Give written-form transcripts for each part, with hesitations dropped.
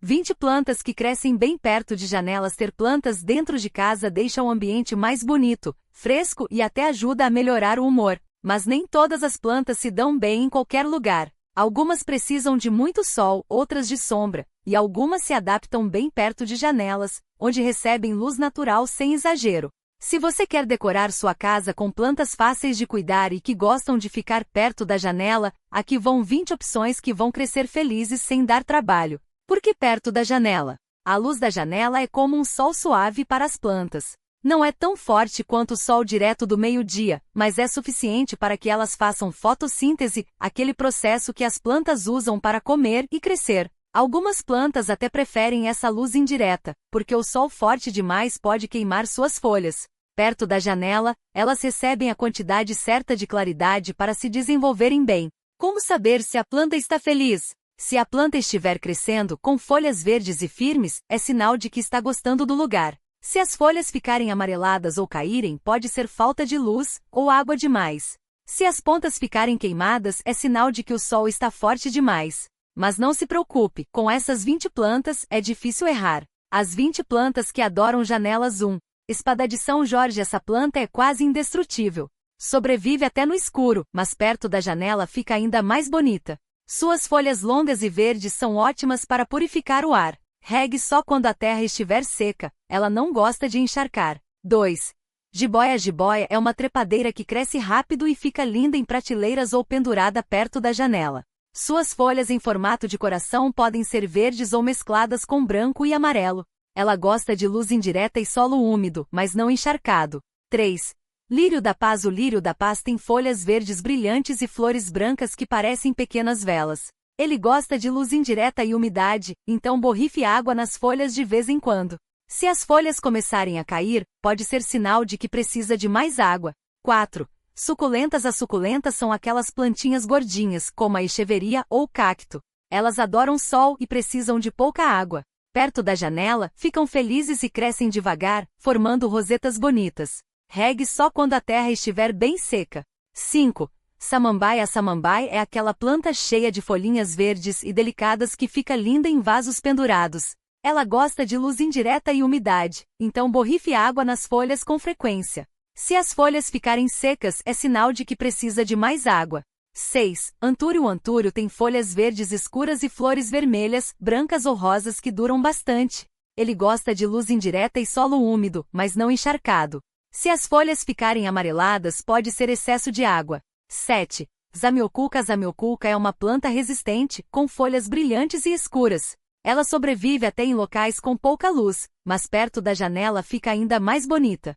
20 plantas que crescem bem perto de janelas. Ter plantas dentro de casa deixa o ambiente mais bonito, fresco e até ajuda a melhorar o humor. Mas nem todas as plantas se dão bem em qualquer lugar. Algumas precisam de muito sol, outras de sombra, e algumas se adaptam bem perto de janelas, onde recebem luz natural sem exagero. Se você quer decorar sua casa com plantas fáceis de cuidar e que gostam de ficar perto da janela, aqui vão 20 opções que vão crescer felizes sem dar trabalho. Por que perto da janela? A luz da janela é como um sol suave para as plantas. Não é tão forte quanto o sol direto do meio-dia, mas é suficiente para que elas façam fotossíntese, aquele processo que as plantas usam para comer e crescer. Algumas plantas até preferem essa luz indireta, porque o sol forte demais pode queimar suas folhas. Perto da janela, elas recebem a quantidade certa de claridade para se desenvolverem bem. Como saber se a planta está feliz? Se a planta estiver crescendo com folhas verdes e firmes, é sinal de que está gostando do lugar. Se as folhas ficarem amareladas ou caírem, pode ser falta de luz ou água demais. Se as pontas ficarem queimadas, é sinal de que o sol está forte demais. Mas não se preocupe, com essas 20 plantas, é difícil errar. As 20 plantas que adoram janelas. 1. Espada de São Jorge. Essa planta é quase indestrutível. Sobrevive até no escuro, mas perto da janela fica ainda mais bonita. Suas folhas longas e verdes são ótimas para purificar o ar. Regue só quando a terra estiver seca, ela não gosta de encharcar. 2. Jiboia. Jiboia é uma trepadeira que cresce rápido e fica linda em prateleiras ou pendurada perto da janela. Suas folhas em formato de coração podem ser verdes ou mescladas com branco e amarelo. Ela gosta de luz indireta e solo úmido, mas não encharcado. 3. Lírio da Paz. O lírio da paz tem folhas verdes brilhantes e flores brancas que parecem pequenas velas. Ele gosta de luz indireta e umidade, então borrife água nas folhas de vez em quando. Se as folhas começarem a cair, pode ser sinal de que precisa de mais água. 4. Suculentas. As suculentas são aquelas plantinhas gordinhas, como a echeveria ou cacto. Elas adoram sol e precisam de pouca água. Perto da janela, ficam felizes e crescem devagar, formando rosetas bonitas. Regue só quando a terra estiver bem seca. 5. Samambaia. A samambaia é aquela planta cheia de folhinhas verdes e delicadas que fica linda em vasos pendurados. Ela gosta de luz indireta e umidade, então borrife água nas folhas com frequência. Se as folhas ficarem secas, é sinal de que precisa de mais água. 6. Antúrio. O antúrio tem folhas verdes escuras e flores vermelhas, brancas ou rosas que duram bastante. Ele gosta de luz indireta e solo úmido, mas não encharcado. Se as folhas ficarem amareladas, pode ser excesso de água. 7. Zamioculca. A zamioculca é uma planta resistente, com folhas brilhantes e escuras. Ela sobrevive até em locais com pouca luz, mas perto da janela fica ainda mais bonita.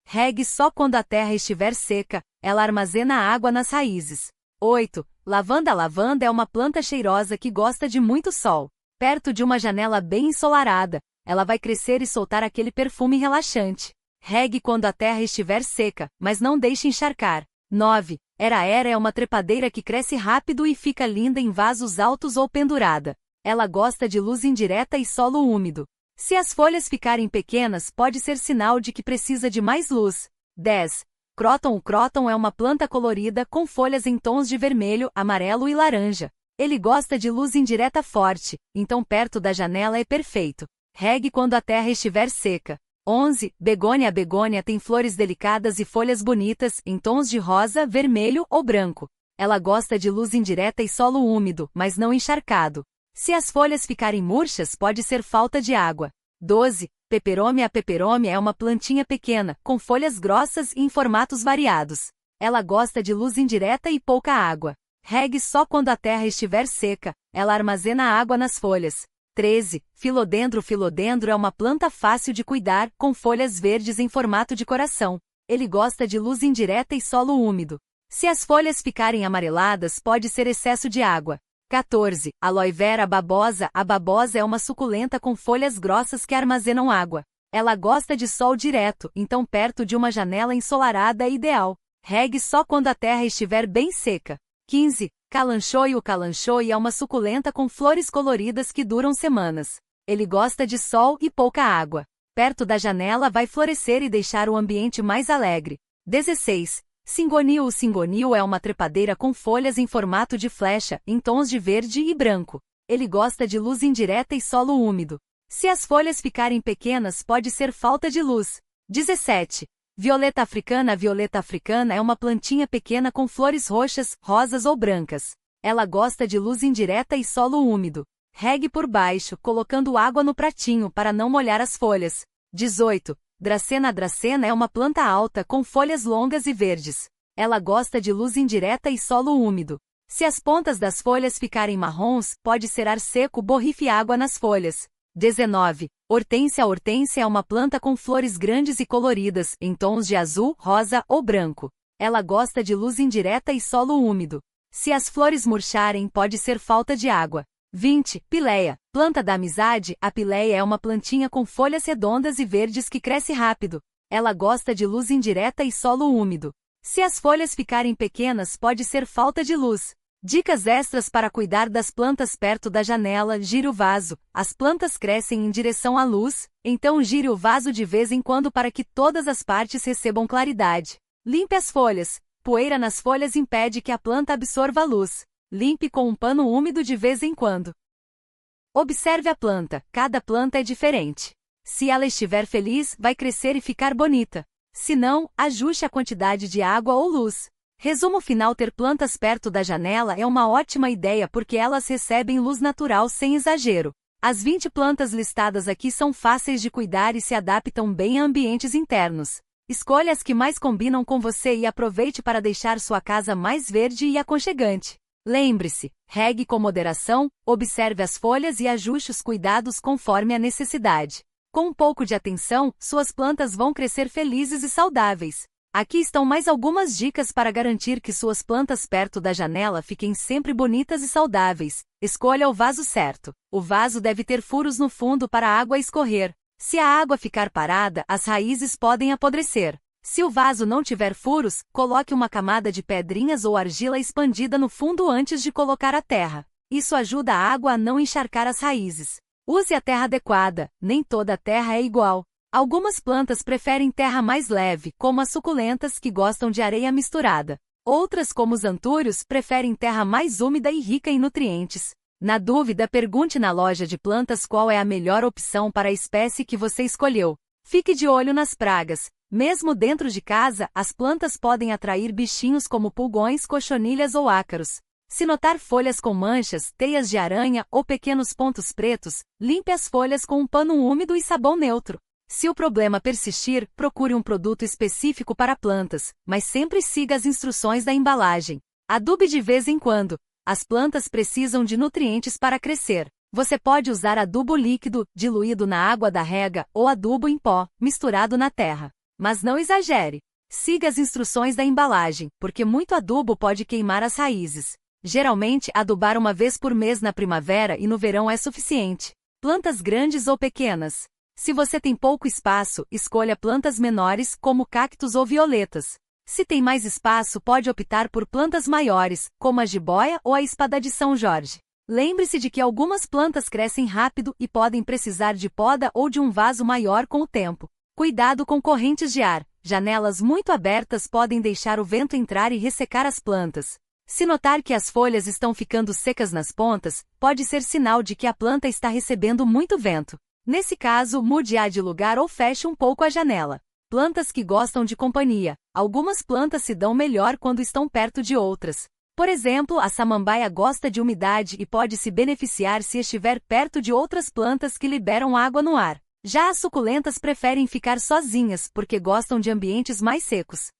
Regue só quando a terra estiver seca, ela armazena água nas raízes. 8. Lavanda. A lavanda é uma planta cheirosa que gosta de muito sol. Perto de uma janela bem ensolarada, ela vai crescer e soltar aquele perfume relaxante. Regue quando a terra estiver seca, mas não deixe encharcar. 9. Era é uma trepadeira que cresce rápido e fica linda em vasos altos ou pendurada. Ela gosta de luz indireta e solo úmido. Se as folhas ficarem pequenas, pode ser sinal de que precisa de mais luz. 10. Cróton. O cróton é uma planta colorida com folhas em tons de vermelho, amarelo e laranja. Ele gosta de luz indireta forte, então perto da janela é perfeito. Regue quando a terra estiver seca. 11. Begônia. A begônia tem flores delicadas e folhas bonitas, em tons de rosa, vermelho ou branco. Ela gosta de luz indireta e solo úmido, mas não encharcado. Se as folhas ficarem murchas, pode ser falta de água. 12. Peperômia. A peperômia é uma plantinha pequena, com folhas grossas e em formatos variados. Ela gosta de luz indireta e pouca água. Regue só quando a terra estiver seca, ela armazena água nas folhas. 13. Filodendro. Filodendro é uma planta fácil de cuidar, com folhas verdes em formato de coração. Ele gosta de luz indireta e solo úmido. Se as folhas ficarem amareladas, pode ser excesso de água. 14. Aloe vera. Babosa. A babosa é uma suculenta com folhas grossas que armazenam água. Ela gosta de sol direto, então perto de uma janela ensolarada é ideal. Regue só quando a terra estiver bem seca. 15. Calanchoe. O calanchoe é uma suculenta com flores coloridas que duram semanas. Ele gosta de sol e pouca água. Perto da janela vai florescer e deixar o ambiente mais alegre. 16. Cingonil. O cingonil é uma trepadeira com folhas em formato de flecha, em tons de verde e branco. Ele gosta de luz indireta e solo úmido. Se as folhas ficarem pequenas, pode ser falta de luz. 17. Violeta africana. A violeta africana é uma plantinha pequena com flores roxas, rosas ou brancas. Ela gosta de luz indireta e solo úmido. Regue por baixo, colocando água no pratinho para não molhar as folhas. 18. Dracena. A dracena é uma planta alta com folhas longas e verdes. Ela gosta de luz indireta e solo úmido. Se as pontas das folhas ficarem marrons, pode ser ar seco. Borrife água nas folhas. 19. Hortênsia. A hortênsia é uma planta com flores grandes e coloridas, em tons de azul, rosa ou branco. Ela gosta de luz indireta e solo úmido. Se as flores murcharem, pode ser falta de água. 20. Pileia. Planta da amizade. A pileia é uma plantinha com folhas redondas e verdes que cresce rápido. Ela gosta de luz indireta e solo úmido. Se as folhas ficarem pequenas, pode ser falta de luz. Dicas extras para cuidar das plantas perto da janela. Gire o vaso. As plantas crescem em direção à luz, então gire o vaso de vez em quando para que todas as partes recebam claridade. Limpe as folhas. Poeira nas folhas impede que a planta absorva a luz. Limpe com um pano úmido de vez em quando. Observe a planta. Cada planta é diferente. Se ela estiver feliz, vai crescer e ficar bonita. Se não, ajuste a quantidade de água ou luz. Resumo final: ter plantas perto da janela é uma ótima ideia porque elas recebem luz natural sem exagero. As 20 plantas listadas aqui são fáceis de cuidar e se adaptam bem a ambientes internos. Escolha as que mais combinam com você e aproveite para deixar sua casa mais verde e aconchegante. Lembre-se, regue com moderação, observe as folhas e ajuste os cuidados conforme a necessidade. Com um pouco de atenção, suas plantas vão crescer felizes e saudáveis. Aqui estão mais algumas dicas para garantir que suas plantas perto da janela fiquem sempre bonitas e saudáveis. Escolha o vaso certo. O vaso deve ter furos no fundo para a água escorrer. Se a água ficar parada, as raízes podem apodrecer. Se o vaso não tiver furos, coloque uma camada de pedrinhas ou argila expandida no fundo antes de colocar a terra. Isso ajuda a água a não encharcar as raízes. Use a terra adequada. Nem toda a terra é igual. Algumas plantas preferem terra mais leve, como as suculentas que gostam de areia misturada. Outras, como os antúrios, preferem terra mais úmida e rica em nutrientes. Na dúvida, pergunte na loja de plantas qual é a melhor opção para a espécie que você escolheu. Fique de olho nas pragas. Mesmo dentro de casa, as plantas podem atrair bichinhos como pulgões, cochonilhas ou ácaros. Se notar folhas com manchas, teias de aranha ou pequenos pontos pretos, limpe as folhas com um pano úmido e sabão neutro. Se o problema persistir, procure um produto específico para plantas, mas sempre siga as instruções da embalagem. Adube de vez em quando. As plantas precisam de nutrientes para crescer. Você pode usar adubo líquido, diluído na água da rega, ou adubo em pó, misturado na terra. Mas não exagere. Siga as instruções da embalagem, porque muito adubo pode queimar as raízes. Geralmente, adubar uma vez por mês na primavera e no verão é suficiente. Plantas grandes ou pequenas. Se você tem pouco espaço, escolha plantas menores, como cactos ou violetas. Se tem mais espaço, pode optar por plantas maiores, como a jiboia ou a espada de São Jorge. Lembre-se de que algumas plantas crescem rápido e podem precisar de poda ou de um vaso maior com o tempo. Cuidado com correntes de ar. Janelas muito abertas podem deixar o vento entrar e ressecar as plantas. Se notar que as folhas estão ficando secas nas pontas, pode ser sinal de que a planta está recebendo muito vento. Nesse caso, mude-a de lugar ou feche um pouco a janela. Plantas que gostam de companhia. Algumas plantas se dão melhor quando estão perto de outras. Por exemplo, a samambaia gosta de umidade e pode se beneficiar se estiver perto de outras plantas que liberam água no ar. Já as suculentas preferem ficar sozinhas porque gostam de ambientes mais secos.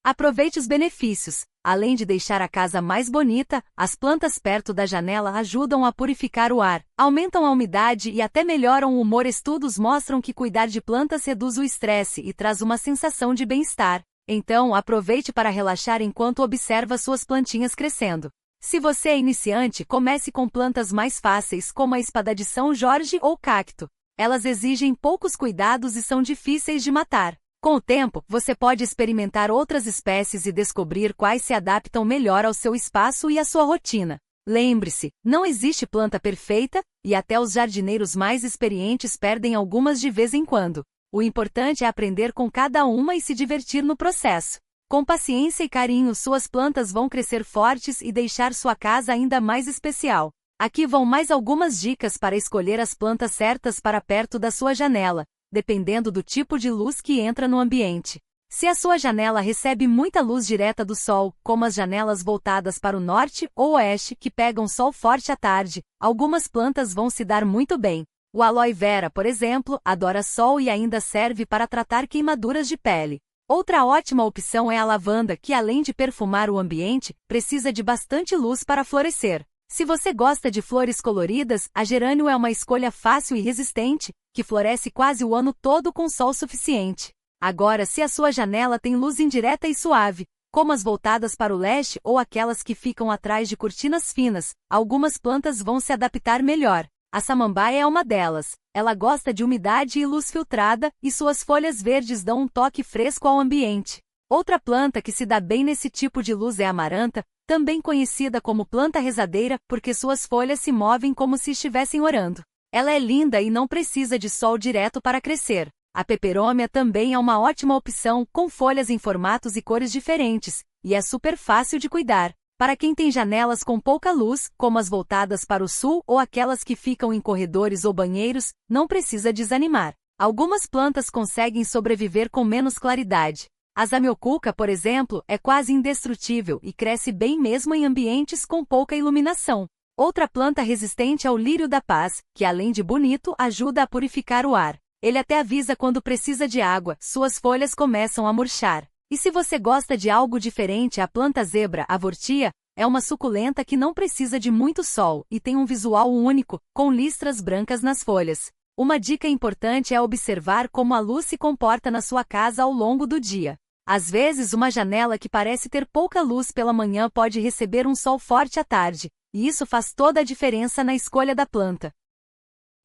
Aproveite os benefícios. Além de deixar a casa mais bonita, as plantas perto da janela ajudam a purificar o ar, aumentam a umidade e até melhoram o humor. Estudos mostram que cuidar de plantas reduz o estresse e traz uma sensação de bem-estar. Então, aproveite para relaxar enquanto observa suas plantinhas crescendo. Se você é iniciante, comece com plantas mais fáceis, como a espada de São Jorge ou cacto. Elas exigem poucos cuidados e são difíceis de matar. Com o tempo, você pode experimentar outras espécies e descobrir quais se adaptam melhor ao seu espaço e à sua rotina. Lembre-se, não existe planta perfeita, e até os jardineiros mais experientes perdem algumas de vez em quando. O importante é aprender com cada uma e se divertir no processo. Com paciência e carinho, suas plantas vão crescer fortes e deixar sua casa ainda mais especial. Aqui vão mais algumas dicas para escolher as plantas certas para perto da sua janela, dependendo do tipo de luz que entra no ambiente. Se a sua janela recebe muita luz direta do sol, como as janelas voltadas para o norte ou oeste que pegam sol forte à tarde, algumas plantas vão se dar muito bem. O aloe vera, por exemplo, adora sol e ainda serve para tratar queimaduras de pele. Outra ótima opção é a lavanda, que além de perfumar o ambiente, precisa de bastante luz para florescer. Se você gosta de flores coloridas, a gerânio é uma escolha fácil e resistente, que floresce quase o ano todo com sol suficiente. Agora, se a sua janela tem luz indireta e suave, como as voltadas para o leste ou aquelas que ficam atrás de cortinas finas, algumas plantas vão se adaptar melhor. A samambaia é uma delas. Ela gosta de umidade e luz filtrada, e suas folhas verdes dão um toque fresco ao ambiente. Outra planta que se dá bem nesse tipo de luz é a amaranta, também conhecida como planta rezadeira, porque suas folhas se movem como se estivessem orando. Ela é linda e não precisa de sol direto para crescer. A peperômia também é uma ótima opção, com folhas em formatos e cores diferentes, e é super fácil de cuidar. Para quem tem janelas com pouca luz, como as voltadas para o sul ou aquelas que ficam em corredores ou banheiros, não precisa desanimar. Algumas plantas conseguem sobreviver com menos claridade. A zamioculca, por exemplo, é quase indestrutível e cresce bem mesmo em ambientes com pouca iluminação. Outra planta resistente é o lírio da paz, que além de bonito, ajuda a purificar o ar. Ele até avisa quando precisa de água, suas folhas começam a murchar. E se você gosta de algo diferente, a planta zebra, avortia, é uma suculenta que não precisa de muito sol e tem um visual único, com listras brancas nas folhas. Uma dica importante é observar como a luz se comporta na sua casa ao longo do dia. Às vezes, uma janela que parece ter pouca luz pela manhã pode receber um sol forte à tarde, e isso faz toda a diferença na escolha da planta.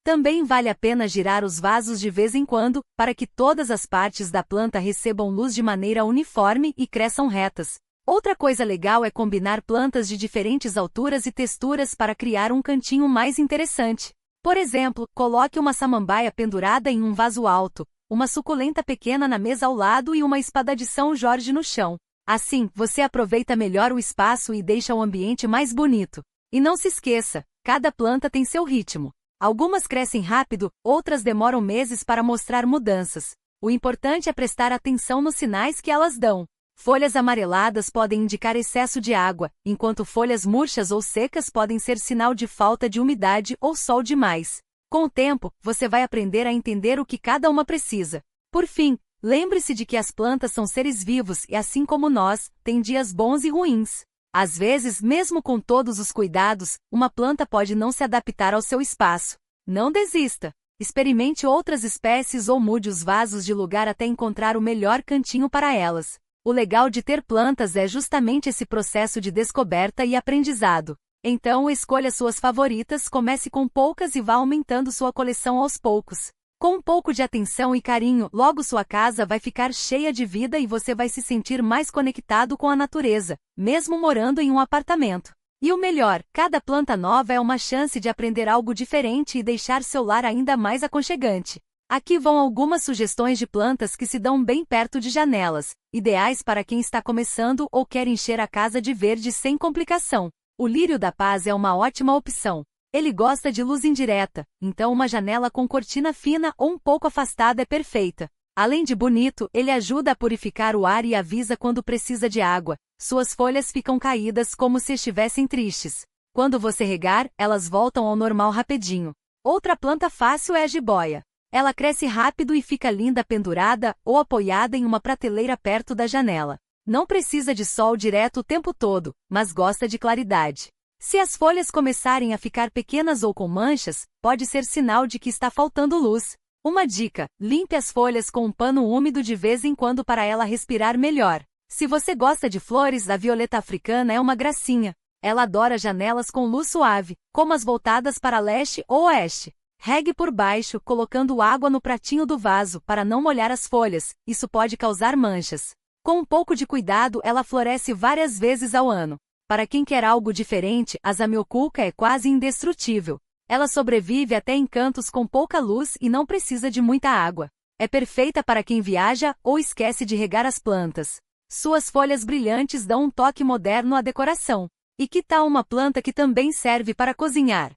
Também vale a pena girar os vasos de vez em quando, para que todas as partes da planta recebam luz de maneira uniforme e cresçam retas. Outra coisa legal é combinar plantas de diferentes alturas e texturas para criar um cantinho mais interessante. Por exemplo, coloque uma samambaia pendurada em um vaso alto, uma suculenta pequena na mesa ao lado e uma espada de São Jorge no chão. Assim, você aproveita melhor o espaço e deixa o ambiente mais bonito. E não se esqueça, cada planta tem seu ritmo. Algumas crescem rápido, outras demoram meses para mostrar mudanças. O importante é prestar atenção nos sinais que elas dão. Folhas amareladas podem indicar excesso de água, enquanto folhas murchas ou secas podem ser sinal de falta de umidade ou sol demais. Com o tempo, você vai aprender a entender o que cada uma precisa. Por fim, lembre-se de que as plantas são seres vivos e, assim como nós, têm dias bons e ruins. Às vezes, mesmo com todos os cuidados, uma planta pode não se adaptar ao seu espaço. Não desista. Experimente outras espécies ou mude os vasos de lugar até encontrar o melhor cantinho para elas. O legal de ter plantas é justamente esse processo de descoberta e aprendizado. Então, escolha suas favoritas, comece com poucas e vá aumentando sua coleção aos poucos. Com um pouco de atenção e carinho, logo sua casa vai ficar cheia de vida e você vai se sentir mais conectado com a natureza, mesmo morando em um apartamento. E o melhor, cada planta nova é uma chance de aprender algo diferente e deixar seu lar ainda mais aconchegante. Aqui vão algumas sugestões de plantas que se dão bem perto de janelas, ideais para quem está começando ou quer encher a casa de verde sem complicação. O lírio da paz é uma ótima opção. Ele gosta de luz indireta, então uma janela com cortina fina ou um pouco afastada é perfeita. Além de bonito, ele ajuda a purificar o ar e avisa quando precisa de água. Suas folhas ficam caídas como se estivessem tristes. Quando você regar, elas voltam ao normal rapidinho. Outra planta fácil é a jiboia. Ela cresce rápido e fica linda pendurada ou apoiada em uma prateleira perto da janela. Não precisa de sol direto o tempo todo, mas gosta de claridade. Se as folhas começarem a ficar pequenas ou com manchas, pode ser sinal de que está faltando luz. Uma dica: limpe as folhas com um pano úmido de vez em quando para ela respirar melhor. Se você gosta de flores, a violeta africana é uma gracinha. Ela adora janelas com luz suave, como as voltadas para leste ou oeste. Regue por baixo, colocando água no pratinho do vaso para não molhar as folhas, isso pode causar manchas. Com um pouco de cuidado, ela floresce várias vezes ao ano. Para quem quer algo diferente, a zamioculca é quase indestrutível. Ela sobrevive até em cantos com pouca luz e não precisa de muita água. É perfeita para quem viaja ou esquece de regar as plantas. Suas folhas brilhantes dão um toque moderno à decoração. E que tal uma planta que também serve para cozinhar?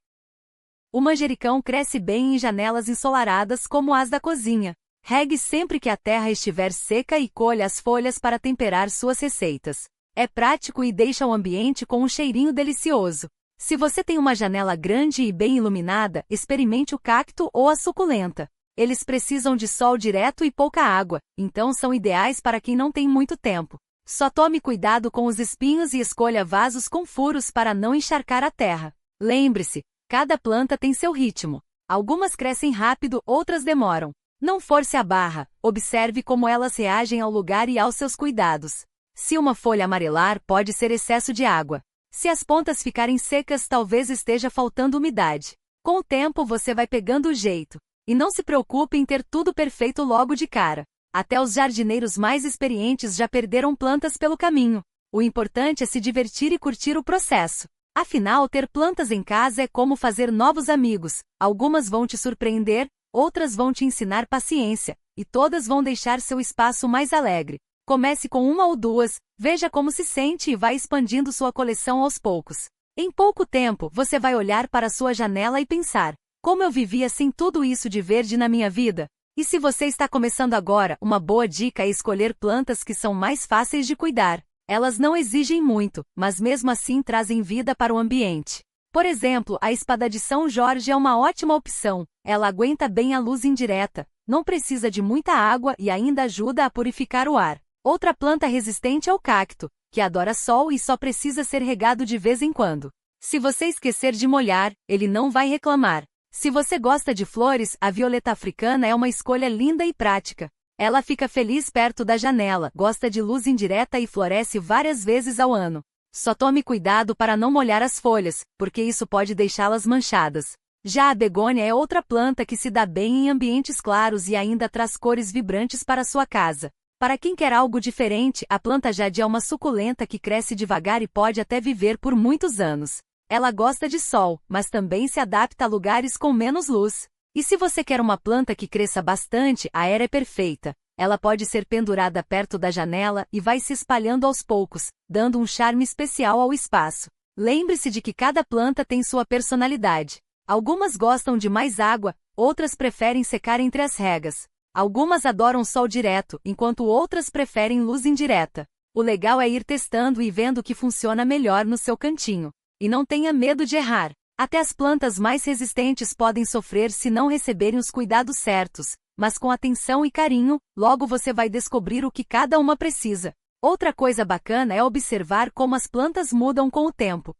O manjericão cresce bem em janelas ensolaradas como as da cozinha. Regue sempre que a terra estiver seca e colha as folhas para temperar suas receitas. É prático e deixa o ambiente com um cheirinho delicioso. Se você tem uma janela grande e bem iluminada, experimente o cacto ou a suculenta. Eles precisam de sol direto e pouca água, então são ideais para quem não tem muito tempo. Só tome cuidado com os espinhos e escolha vasos com furos para não encharcar a terra. Lembre-se, cada planta tem seu ritmo. Algumas crescem rápido, outras demoram. Não force a barra, observe como elas reagem ao lugar e aos seus cuidados. Se uma folha amarelar, pode ser excesso de água. Se as pontas ficarem secas, talvez esteja faltando umidade. Com o tempo você vai pegando o jeito. E não se preocupe em ter tudo perfeito logo de cara. Até os jardineiros mais experientes já perderam plantas pelo caminho. O importante é se divertir e curtir o processo. Afinal, ter plantas em casa é como fazer novos amigos. Algumas vão te surpreender, outras vão te ensinar paciência, e todas vão deixar seu espaço mais alegre. Comece com uma ou duas, veja como se sente e vá expandindo sua coleção aos poucos. Em pouco tempo, você vai olhar para sua janela e pensar: como eu vivia sem tudo isso de verde na minha vida? E se você está começando agora, uma boa dica é escolher plantas que são mais fáceis de cuidar. Elas não exigem muito, mas mesmo assim trazem vida para o ambiente. Por exemplo, a espada de São Jorge é uma ótima opção. Ela aguenta bem a luz indireta, não precisa de muita água e ainda ajuda a purificar o ar. Outra planta resistente é o cacto, que adora sol e só precisa ser regado de vez em quando. Se você esquecer de molhar, ele não vai reclamar. Se você gosta de flores, a violeta africana é uma escolha linda e prática. Ela fica feliz perto da janela, gosta de luz indireta e floresce várias vezes ao ano. Só tome cuidado para não molhar as folhas, porque isso pode deixá-las manchadas. Já a begônia é outra planta que se dá bem em ambientes claros e ainda traz cores vibrantes para sua casa. Para quem quer algo diferente, a planta jade é uma suculenta que cresce devagar e pode até viver por muitos anos. Ela gosta de sol, mas também se adapta a lugares com menos luz. E se você quer uma planta que cresça bastante, a era é perfeita. Ela pode ser pendurada perto da janela e vai se espalhando aos poucos, dando um charme especial ao espaço. Lembre-se de que cada planta tem sua personalidade. Algumas gostam de mais água, outras preferem secar entre as regas. Algumas adoram sol direto, enquanto outras preferem luz indireta. O legal é ir testando e vendo o que funciona melhor no seu cantinho. E não tenha medo de errar. Até as plantas mais resistentes podem sofrer se não receberem os cuidados certos, mas com atenção e carinho, logo você vai descobrir o que cada uma precisa. Outra coisa bacana é observar como as plantas mudam com o tempo.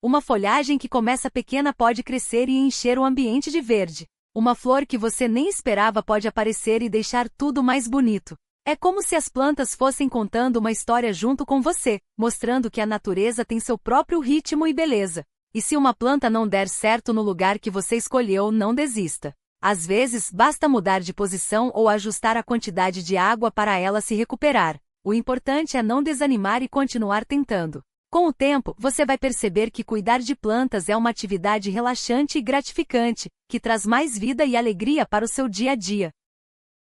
Uma folhagem que começa pequena pode crescer e encher o ambiente de verde. Uma flor que você nem esperava pode aparecer e deixar tudo mais bonito. É como se as plantas fossem contando uma história junto com você, mostrando que a natureza tem seu próprio ritmo e beleza. E se uma planta não der certo no lugar que você escolheu, não desista. Às vezes, basta mudar de posição ou ajustar a quantidade de água para ela se recuperar. O importante é não desanimar e continuar tentando. Com o tempo, você vai perceber que cuidar de plantas é uma atividade relaxante e gratificante, que traz mais vida e alegria para o seu dia a dia.